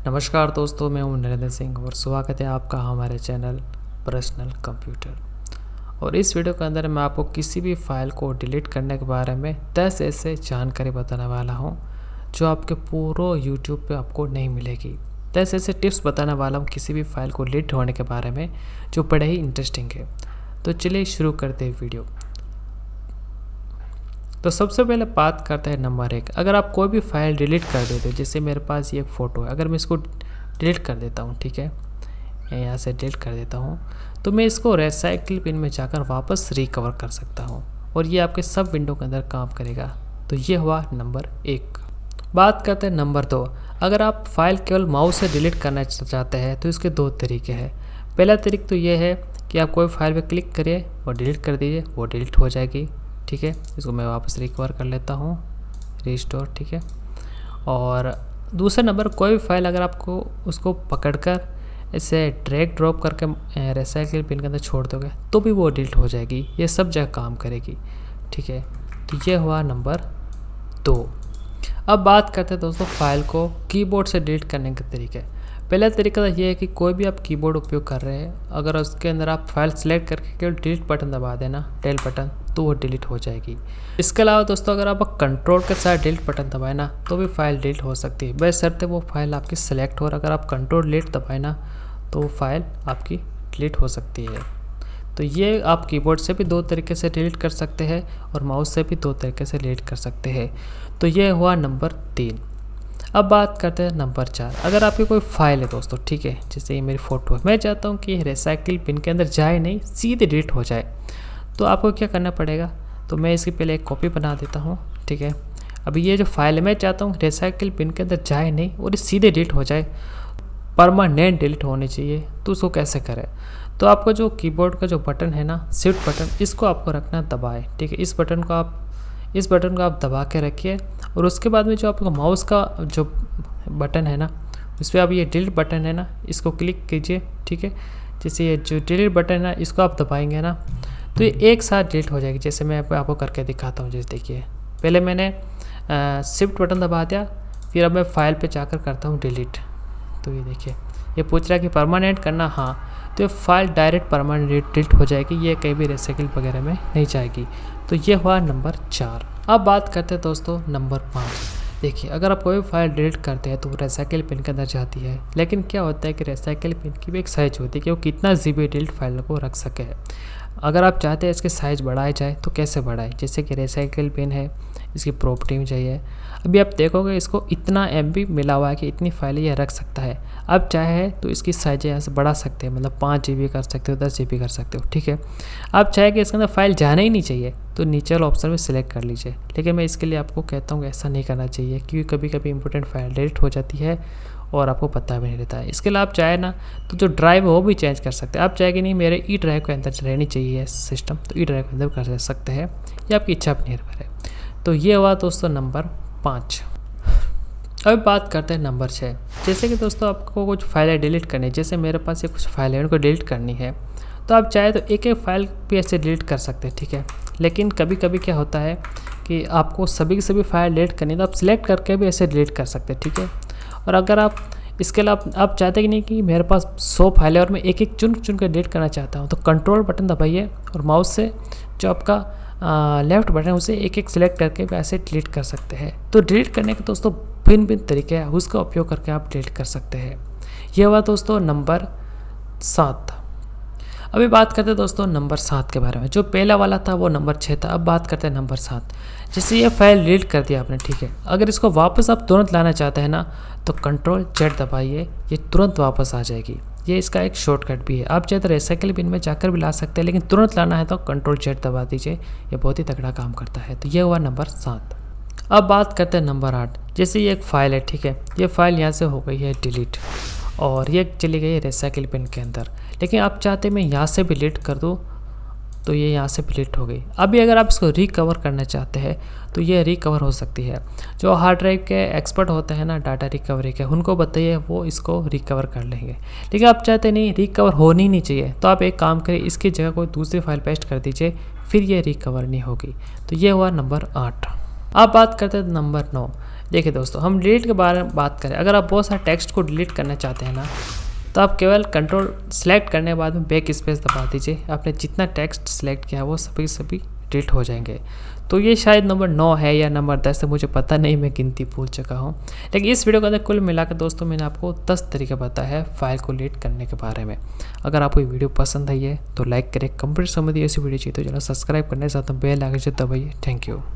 नमस्कार दोस्तों, मैं हूं नरेंद्र सिंह और स्वागत है आपका हमारे चैनल पर्सनल कंप्यूटर। और इस वीडियो के अंदर मैं आपको किसी भी फाइल को डिलीट करने के बारे में 10 ऐसे जानकारी बताने वाला हूं जो आपके पूरे यूट्यूब पे आपको नहीं मिलेगी। 10 ऐसे टिप्स बताने वाला हूं किसी भी फाइल को डिलीट होने के बारे में जो बड़े ही इंटरेस्टिंग है। तो चलिए शुरू करते हैं वीडियो। तो सबसे पहले बात करते हैं नंबर 1। अगर आप कोई भी फाइल डिलीट कर देते हो, जैसे मेरे पास ये एक फ़ोटो है, अगर मैं इसको डिलीट कर देता हूँ, ठीक है, यहाँ से डिलीट कर देता हूँ, तो मैं इसको रिसाइकिल पिन में जाकर वापस रिकवर कर सकता हूँ और ये आपके सब विंडो के अंदर काम करेगा। तो ये हुआ नंबर 1। बात करते हैं नंबर 2। अगर आप फाइल केवल माउस से डिलीट करना चाहते हैं तो इसके 2 तरीके हैं। पहला तरीका तो ये है कि आप कोई फाइल पर क्लिक करिए और डिलीट कर दीजिए, वो डिलीट हो जाएगी, ठीक है। इसको मैं वापस रिकवर कर लेता हूँ, रिस्टोर, ठीक है। और दूसरा नंबर, कोई भी फाइल अगर आपको उसको पकड़कर ऐसे ड्रैग ड्रॉप करके रिसाइकिल पिन के अंदर छोड़ दोगे तो भी वो डिलीट हो जाएगी, ये सब जगह काम करेगी, ठीक है। तो ये हुआ नंबर 2। अब बात करते हैं दोस्तों फाइल को कीबोर्ड से डिलीट करने के तरीके। पहला तरीका ये है कि कोई भी आप कीबोर्ड उपयोग कर रहे हैं, अगर उसके अंदर आप फाइल सेलेक्ट करके केवल डिलीट बटन दबा देना, टेल बटन, तो वो डिलीट हो जाएगी। इसके अलावा दोस्तों अगर आप कंट्रोल के साथ डिलीट बटन दबाए ना तो भी फाइल डिलीट हो सकती है, बशर्ते वो फाइल आपकी सेलेक्ट हो। और अगर आप कंट्रोल डिलीट दबाए ना तो वो फाइल आपकी डिलीट हो सकती है। तो ये आप कीबोर्ड से भी 2 तरीके से डिलीट कर सकते हैं और माउस से भी 2 तरीके से डिलीट कर सकते हैं। तो ये हुआ नंबर 3। अब बात करते हैं नंबर 4। अगर आपकी कोई फाइल है दोस्तों, ठीक है, जैसे ये मेरी फ़ोटो है, मैं चाहता हूँ कि रिसाइकिल पिन के अंदर जाए नहीं, सीधे डिलीट हो जाए, तो आपको क्या करना पड़ेगा। तो मैं इसकी पहले एक कॉपी बना देता हूँ, ठीक है। अभी ये जो फाइल है मैं चाहता हूँ रिसाइकिल पिन के अंदर जाए नहीं और सीधे डिलीट हो जाए, परमानेंट डिलीट होनी चाहिए। तो उसको कैसे करें। तो आपको जो कीबोर्ड का जो बटन है ना, शिफ्ट बटन, इसको आपको रखना दबाए, ठीक है। इस बटन को आप दबा के रखिए और उसके बाद में जो आपका माउस का जो बटन है ना, उस पर आप ये डिलीट बटन है ना, इसको क्लिक कीजिए, ठीक है। जैसे ये जो डिलीट बटन है ना, इसको आप दबाएंगे ना तो ये एक साथ डिलीट हो जाएगी। जैसे मैं आपको करके दिखाता हूँ। जैसे देखिए, पहले मैंने शिफ्ट बटन दबा दिया, फिर अब मैं फाइल पे जाकर करता हूँ डिलीट। तो ये देखिए, ये पूछ रहा है कि परमानेंट करना, हाँ, तो ये फाइल डायरेक्ट परमानेंट डिलीट हो जाएगी, ये कहीं भी रिसाइकिल वगैरह में नहीं जाएगी। तो ये हुआ नंबर 4। अब बात करते हैं दोस्तों नंबर 5। देखिए, अगर आप कोई फाइल डिलीट करते हैं तो वो रिसाइकिल पिन के अंदर जाती है, लेकिन क्या होता है कि रिसाइकिल पिन की भी एक साइज होती है कि वो कितना GB डिलीट फाइल को रख सके। अगर आप चाहते हैं इसकी साइज़ बढ़ाई जाए तो कैसे बढ़ाए, जैसे कि रिसाइकिल पिन है, इसकी प्रॉपर्टी में चाहिए। अभी आप देखोगे इसको इतना MB मिला हुआ है कि इतनी फाइलें यह रख सकता है। आप चाहे तो इसकी साइज़ यहाँ से बढ़ा सकते हैं, मतलब 5 GB कर सकते हो, 10 GB कर सकते हो, ठीक है। आप चाहे कि इसके अंदर फाइल जाना ही नहीं चाहिए तो नीचे वाला ऑप्शन में सिलेक्ट कर लीजिए, लेकिन मैं इसके लिए आपको कहता हूँ ऐसा नहीं करना चाहिए, क्योंकि कभी कभी इंपॉर्टेंट फाइल डिलीट हो जाती है और आपको पता भी नहीं रहता है। इसके लिए आप चाहे ना तो जो ड्राइव है वो भी चेंज कर सकते हैं। आप चाहे कि नहीं मेरे ई ड्राइव के अंदर रहनी चाहिए सिस्टम, तो ई ड्राइव के अंदर कर सकते हैं, ये आपकी इच्छा पर निर्भर है। तो ये हुआ दोस्तों नंबर 5। अब बात करते हैं नंबर 6। जैसे कि दोस्तों आपको कुछ फाइलें डिलीट करनी है, जैसे मेरे पास ये कुछ फाइलें हैं, उनको डिलीट करनी है, तो आप चाहे तो एक एक फाइल भी ऐसे डिलीट कर सकते हैं, ठीक है। लेकिन कभी कभी क्या होता है कि आपको सभी की सभी फाइल डिलीट करनी है, तो आप सिलेक्ट करके भी ऐसे डिलीट कर सकते हैं, ठीक है। और अगर आप इसके अलावा आप चाहते कि नहीं कि मेरे पास 100 फाइलें और मैं एक एक चुन चुन कर डिलीट करना चाहता हूँ, तो कंट्रोल बटन दबाइए और माउस से जो आपका लेफ्ट बटन है उसे एक एक सिलेक्ट करके भी ऐसे डिलीट कर सकते हैं। तो डिलीट करने के दोस्तों भिन्न भिन्न तरीके हैं, उसका उपयोग करके आप डिलीट कर सकते हैं। यह हुआ दोस्तों नंबर 7। अभी बात करते हैं दोस्तों नंबर 7 के बारे में। जो पहला वाला था वो नंबर 6 था, अब बात करते हैं नंबर 7। जैसे ये फाइल डिलीट कर दिया आपने, ठीक है, अगर इसको वापस आप तुरंत लाना चाहते हैं ना तो कंट्रोल Z दबाइए, ये तुरंत वापस आ जाएगी। ये इसका एक शॉर्टकट भी है। आप चाहे तो रिसाइकिल बिन में जाकर भी ला सकते हैं, लेकिन तुरंत लाना है तो कंट्रोल Z दबा दीजिए, ये बहुत ही तगड़ा काम करता है। तो ये हुआ नंबर 7। अब बात करते हैं नंबर 8। जैसे ये एक फ़ाइल है, ठीक है, ये फाइल यहाँ से हो गई है डिलीट और ये चली गई है रिसाइकिल पिन के अंदर, लेकिन आप चाहते मैं यहाँ से भी डिलीट कर दूँ तो ये यहाँ से डिलीट हो गई। अभी अगर आप इसको रिकवर करना चाहते हैं तो ये रिकवर हो सकती है। जो हार्ड ड्राइव के एक्सपर्ट होते हैं ना डाटा रिकवरी के, उनको बताइए, वो इसको रिकवर कर लेंगे। लेकिन आप चाहते नहीं रिकवर होनी नहीं चाहिए, तो आप एक काम करिए, इसकी जगह कोई दूसरी फाइल पेस्ट कर दीजिए, फिर ये रिकवर नहीं होगी। तो ये हुआ नंबर 8। अब बात करते हैं नंबर 9। देखिए दोस्तों, हम डिलीट के बारे में बात करें, अगर आप बहुत सारे टेक्स्ट को डिलीट करना चाहते हैं ना, तो आप केवल कंट्रोल सेलेक्ट करने के बाद में बैक स्पेस दबा दीजिए, आपने जितना टेक्स्ट सेलेक्ट किया है वो सभी डिलीट हो जाएंगे। तो ये शायद नंबर 9 है या नंबर 10 है, मुझे पता नहीं, मैं गिनती भूल चुका हूँ। लेकिन इस वीडियो के अंदर कुल मिलाकर दोस्तों मैंने आपको 10 तरीके बताया है फाइल को डिलीट करने के बारे में। अगर आपको ये वीडियो पसंद आई है तो लाइक करें, कंप्यूटर संबंधी ऐसी वीडियो चाहिए तो चैनल सब्सक्राइब करने के साथ बेल आइकन दबाइए। Thank you.